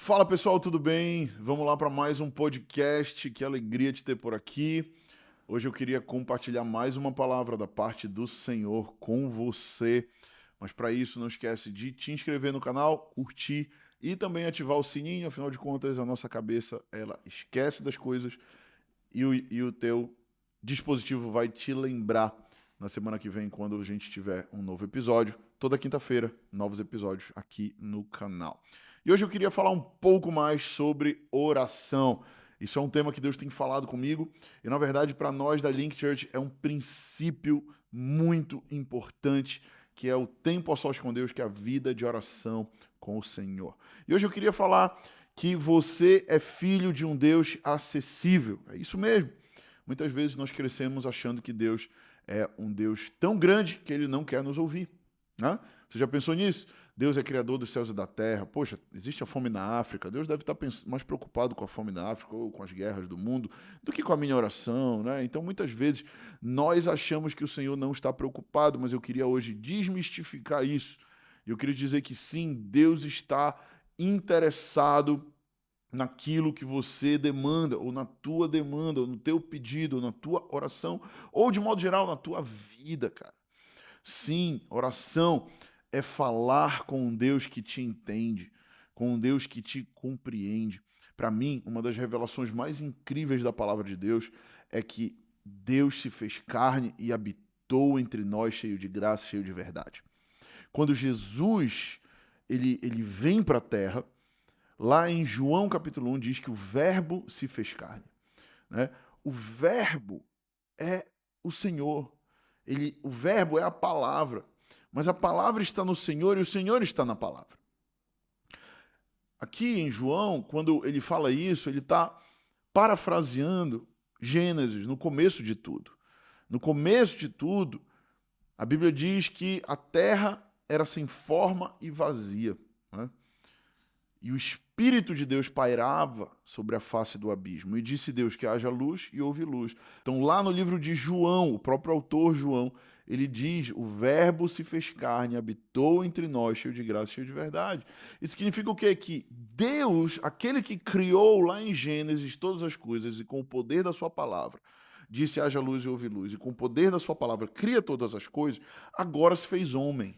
Fala pessoal, tudo bem? Vamos lá para mais um podcast. Que alegria te ter por aqui. Hoje eu queria compartilhar mais uma palavra da parte do Senhor com você. Mas para isso, não esquece de te inscrever no canal, curtir e também ativar o sininho. Afinal de contas, a nossa cabeça ela esquece das coisas e o teu dispositivo vai te lembrar na semana que vem, quando a gente tiver um novo episódio. Toda quinta-feira, novos episódios aqui no canal. E hoje eu queria falar um pouco mais sobre oração. Isso é um tema que Deus tem falado comigo e, na verdade, para nós da Link Church é um princípio muito importante, que é o tempo a sós com Deus, que é a vida de oração com o Senhor. E hoje eu queria falar que você é filho de um Deus acessível. É isso mesmo. Muitas vezes nós crescemos achando que Deus é um Deus tão grande que ele não quer nos ouvir, né? Você já pensou nisso? Deus é criador dos céus e da terra. Poxa, existe a fome na África. Deus deve estar mais preocupado com a fome na África ou com as guerras do mundo do que com a minha oração, né? Então, muitas vezes, nós achamos que o Senhor não está preocupado, mas eu queria hoje desmistificar isso. Eu queria dizer que sim, Deus está interessado naquilo que você demanda, ou na tua demanda, ou no teu pedido, ou na tua oração, ou de modo geral na tua vida, cara. Sim, oração é falar com um Deus que te entende, com um Deus que te compreende. Para mim, uma das revelações mais incríveis da palavra de Deus é que Deus se fez carne e habitou entre nós, cheio de graça, cheio de verdade. Quando Jesus ele vem para a terra, lá em João capítulo 1 diz que o verbo se fez carne, né? O verbo é o Senhor. O verbo é a palavra, mas a palavra está no Senhor e o Senhor está na palavra. Aqui em João, quando ele fala isso, ele está parafraseando Gênesis, no começo de tudo. No começo de tudo, a Bíblia diz que a terra era sem forma e vazia, né? E o Espírito de Deus pairava sobre a face do abismo. E disse Deus que haja luz e houve luz. Então, lá no livro de João, o próprio autor João, ele diz: o verbo se fez carne, habitou entre nós, cheio de graça, cheio de verdade. Isso significa o quê? Que Deus, aquele que criou lá em Gênesis todas as coisas e com o poder da sua palavra, disse haja luz e houve luz, e com o poder da sua palavra cria todas as coisas, agora se fez homem.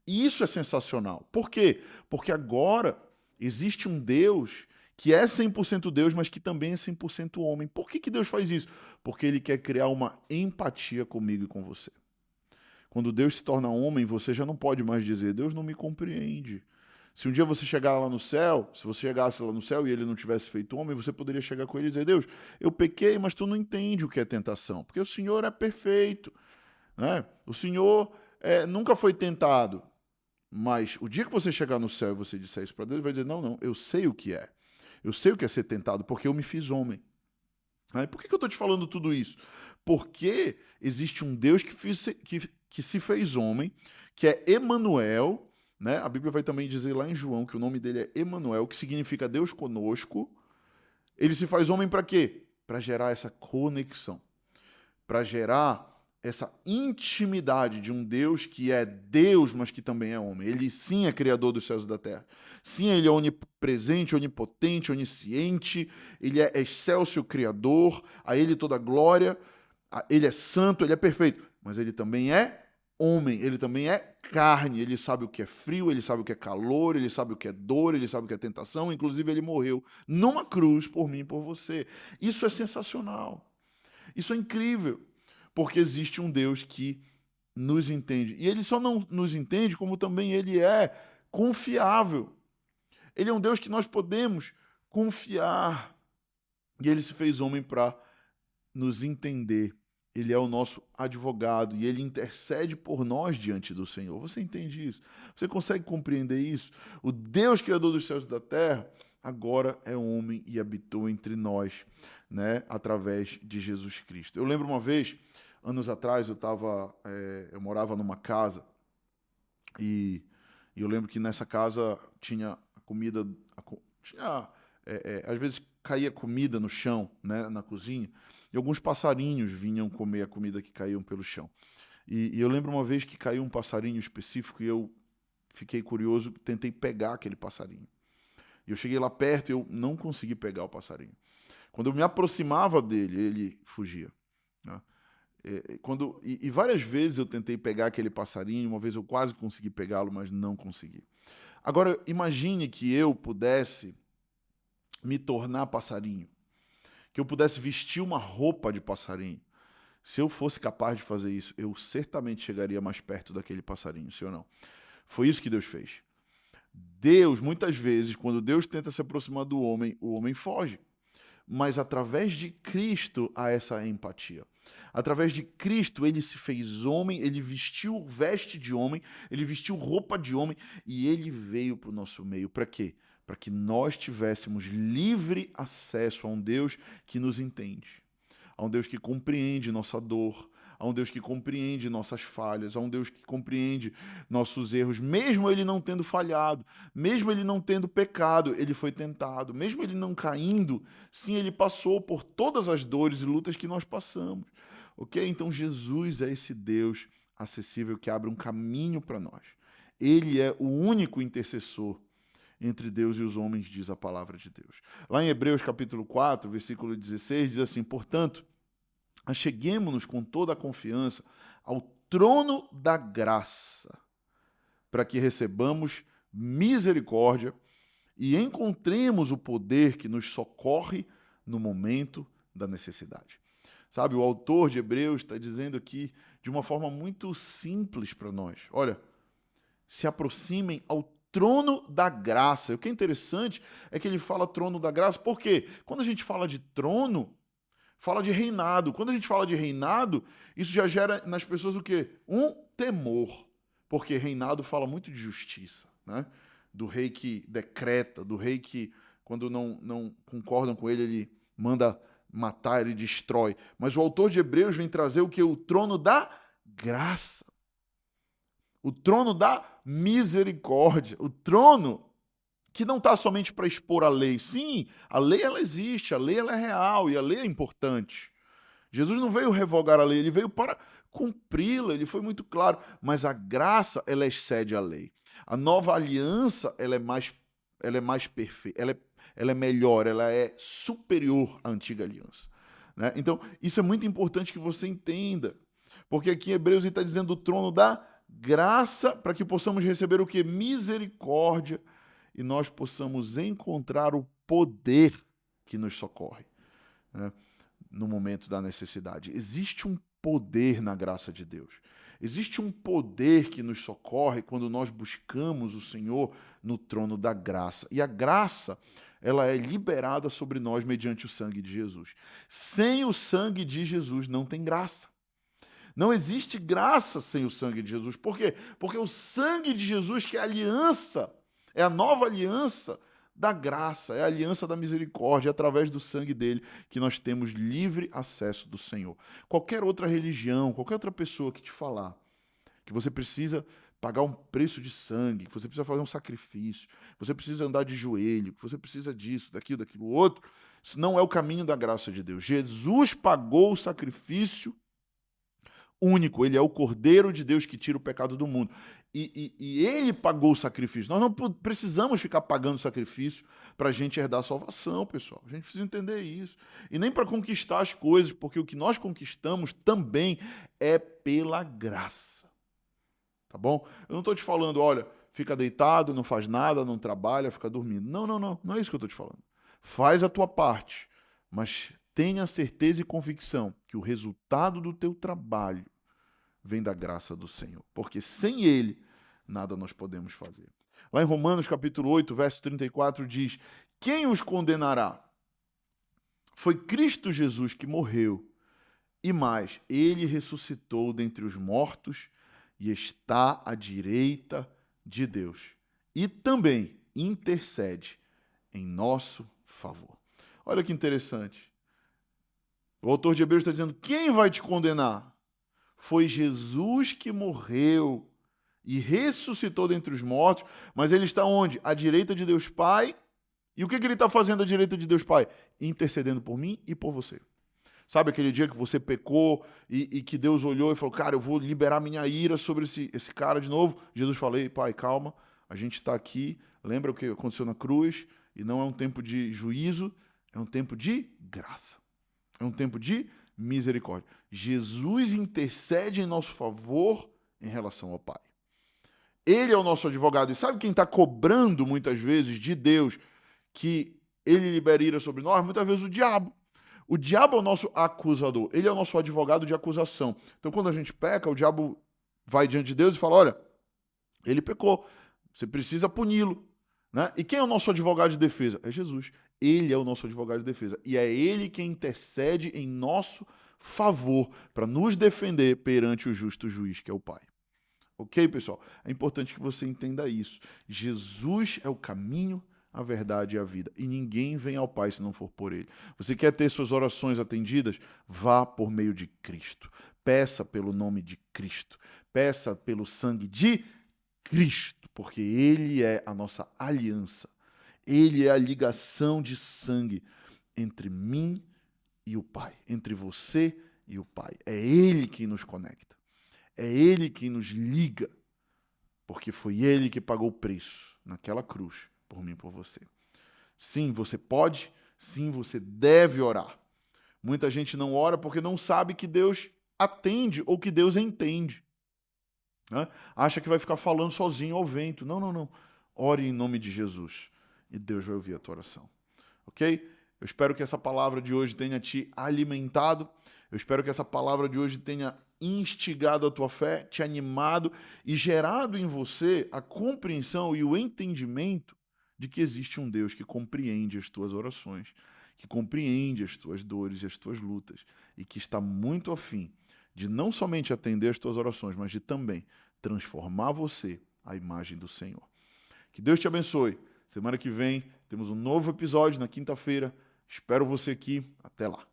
E isso é sensacional. Por quê? Porque agora existe um Deus que é 100% Deus, mas que também é 100% homem. Por que Deus faz isso? Porque ele quer criar uma empatia comigo e com você. Quando Deus se torna homem, você já não pode mais dizer: Deus não me compreende. Se um dia você chegar lá no céu, se você chegasse lá no céu e ele não tivesse feito homem, você poderia chegar com ele e dizer: Deus, eu pequei, mas tu não entende o que é tentação, porque o Senhor é perfeito, né? O Senhor nunca foi tentado. Mas o dia que você chegar no céu e você disser isso para Deus, ele vai dizer: não, não, eu sei o que é. Eu sei o que é ser tentado, porque eu me fiz homem. Por que eu estou te falando tudo isso? Porque existe um Deus que se fez homem, que é Emanuel, né? A Bíblia vai também dizer lá em João que o nome dele é Emanuel, que significa Deus conosco. Ele se faz homem para quê? Para gerar essa conexão, para gerar essa intimidade de um Deus que é Deus, mas que também é homem. Ele sim é criador dos céus e da terra. Sim, ele é onipresente, onipotente, onisciente, ele é excelso criador, a ele toda a glória, ele é santo, ele é perfeito, mas ele também é homem, ele também é carne, ele sabe o que é frio, ele sabe o que é calor, ele sabe o que é dor, ele sabe o que é tentação, inclusive ele morreu numa cruz por mim e por você. Isso é sensacional. Isso é incrível, porque existe um Deus que nos entende. E ele só não nos entende, como também ele é confiável. Ele é um Deus que nós podemos confiar. E ele se fez homem para nos entender. Ele é o nosso advogado e ele intercede por nós diante do Senhor. Você entende isso? Você consegue compreender isso? O Deus criador dos céus e da terra agora é homem e habitou entre nós, né, através de Jesus Cristo. Eu lembro uma vez, anos atrás, eu morava numa casa e, e eu lembro que nessa casa tinha a comida, tinha, às vezes caía comida no chão, né, na cozinha, e alguns passarinhos vinham comer a comida que caíam pelo chão. E eu lembro uma vez que caiu um passarinho específico e eu fiquei curioso, tentei pegar aquele passarinho. E eu cheguei lá perto e eu não consegui pegar o passarinho. Quando eu me aproximava dele, ele fugia, né? E várias vezes eu tentei pegar aquele passarinho, uma vez eu quase consegui pegá-lo, mas não consegui. Agora, imagine que eu pudesse me tornar passarinho, que eu pudesse vestir uma roupa de passarinho. Se eu fosse capaz de fazer isso, eu certamente chegaria mais perto daquele passarinho, sim ou não? Foi isso que Deus fez. Deus, muitas vezes, quando Deus tenta se aproximar do homem, o homem foge. Mas através de Cristo há essa empatia. Através de Cristo, ele se fez homem, ele vestiu veste de homem, ele vestiu roupa de homem e ele veio para o nosso meio. Para quê? Para que nós tivéssemos livre acesso a um Deus que nos entende, a um Deus que compreende nossa dor, a um Deus que compreende nossas falhas, a um Deus que compreende nossos erros, mesmo ele não tendo falhado, mesmo ele não tendo pecado, ele foi tentado, mesmo ele não caindo, sim, ele passou por todas as dores e lutas que nós passamos, ok? Então Jesus é esse Deus acessível que abre um caminho para nós. Ele é o único intercessor entre Deus e os homens, diz a palavra de Deus. Lá em Hebreus capítulo 4, versículo 16, diz assim: portanto, acheguemo-nos com toda a confiança ao trono da graça, para que recebamos misericórdia e encontremos o poder que nos socorre no momento da necessidade. Sabe, o autor de Hebreus está dizendo aqui de uma forma muito simples para nós. Olha, se aproximem ao trono da graça. O que é interessante é que ele fala trono da graça, porque quando a gente fala de trono, fala de reinado. Quando a gente fala de reinado, isso já gera nas pessoas o quê? Um temor. Porque reinado fala muito de justiça, né? Do rei que decreta, do rei que, quando não concordam com ele manda matar, ele destrói. Mas o autor de Hebreus vem trazer o quê? O trono da graça. O trono da misericórdia. O trono que não está somente para expor a lei. Sim, a lei ela existe, a lei ela é real e a lei é importante. Jesus não veio revogar a lei, ele veio para cumpri-la, ele foi muito claro. Mas a graça, ela excede a lei. A nova aliança, ela é mais perfeita, ela é melhor, ela é superior à antiga aliança, né? Então, isso é muito importante que você entenda. Porque aqui em Hebreus ele está dizendo o trono da graça, para que possamos receber o que? Misericórdia, e nós possamos encontrar o poder que nos socorre, né, no momento da necessidade. Existe um poder na graça de Deus. Existe um poder que nos socorre quando nós buscamos o Senhor no trono da graça. E a graça, ela é liberada sobre nós mediante o sangue de Jesus. Sem o sangue de Jesus não tem graça. Não existe graça sem o sangue de Jesus. Por quê? Porque o sangue de Jesus, que é a aliança, é a nova aliança da graça, é a aliança da misericórdia, é através do sangue dele que nós temos livre acesso do Senhor. Qualquer outra religião, qualquer outra pessoa que te falar que você precisa pagar um preço de sangue, que você precisa fazer um sacrifício, que você precisa andar de joelho, que você precisa disso, daquilo, outro, isso não é o caminho da graça de Deus. Jesus pagou o sacrifício único, ele é o Cordeiro de Deus que tira o pecado do mundo. E ele pagou o sacrifício. Nós não precisamos ficar pagando sacrifício para a gente herdar a salvação, pessoal. A gente precisa entender isso. E nem para conquistar as coisas, porque o que nós conquistamos também é pela graça. Tá bom? Eu não estou te falando, olha, fica deitado, não faz nada, não trabalha, fica dormindo. Não, não é isso que eu estou te falando. Faz a tua parte, mas tenha certeza e convicção que o resultado do teu trabalho vem da graça do Senhor, porque sem ele nada nós podemos fazer. Lá em Romanos capítulo 8, verso 34 diz: quem os condenará? Foi Cristo Jesus que morreu, e mais, ele ressuscitou dentre os mortos e está à direita de Deus, e também intercede em nosso favor. Olha que interessante. O autor de Hebreus está dizendo: quem vai te condenar? Foi Jesus que morreu e ressuscitou dentre os mortos, mas ele está onde? À direita de Deus Pai. E o que ele está fazendo à direita de Deus Pai? Intercedendo por mim e por você. Sabe aquele dia que você pecou e que Deus olhou e falou: cara, eu vou liberar minha ira sobre esse cara de novo? Jesus falou: Pai, calma, a gente está aqui, lembra o que aconteceu na cruz? e não é um tempo de juízo, é um tempo de graça. É um tempo de misericórdia. Jesus intercede em nosso favor em relação ao Pai. Ele é o nosso advogado. E sabe quem está cobrando muitas vezes de Deus que ele libere ira sobre nós? Muitas vezes o diabo. O diabo é o nosso acusador. Ele é o nosso advogado de acusação. Então, quando a gente peca, o diabo vai diante de Deus e fala, olha, ele pecou, você precisa puni-lo. Né? E quem é o nosso advogado de defesa? É Jesus. Ele é o nosso advogado de defesa. E é ele quem intercede em nosso favor para nos defender perante o justo juiz, que é o Pai. Ok, pessoal? É importante que você entenda isso. Jesus é o caminho, a verdade e a vida. E ninguém vem ao Pai se não for por Ele. Você quer ter suas orações atendidas? Vá por meio de Cristo. Peça pelo nome de Cristo. Peça pelo sangue de Cristo, porque Ele é a nossa aliança. Ele é a ligação de sangue entre mim e o Pai, entre você e o Pai. É Ele que nos conecta. É Ele que nos liga, porque foi Ele que pagou o preço naquela cruz por mim e por você. Sim, você pode, sim, você deve orar. Muita gente não ora porque não sabe que Deus atende ou que Deus entende. Né? Acha que vai ficar falando sozinho ao vento. Não, não, não. Ore em nome de Jesus e Deus vai ouvir a tua oração. Ok? Eu espero que essa palavra de hoje tenha te alimentado. Eu espero que essa palavra de hoje tenha instigado a tua fé, te animado e gerado em você a compreensão e o entendimento de que existe um Deus que compreende as tuas orações, que compreende as tuas dores e as tuas lutas e que está muito afim de não somente atender as tuas orações, mas de também transformar você à imagem do Senhor. Que Deus te abençoe. Semana que vem temos um novo episódio na quinta-feira. Espero você aqui. Até lá.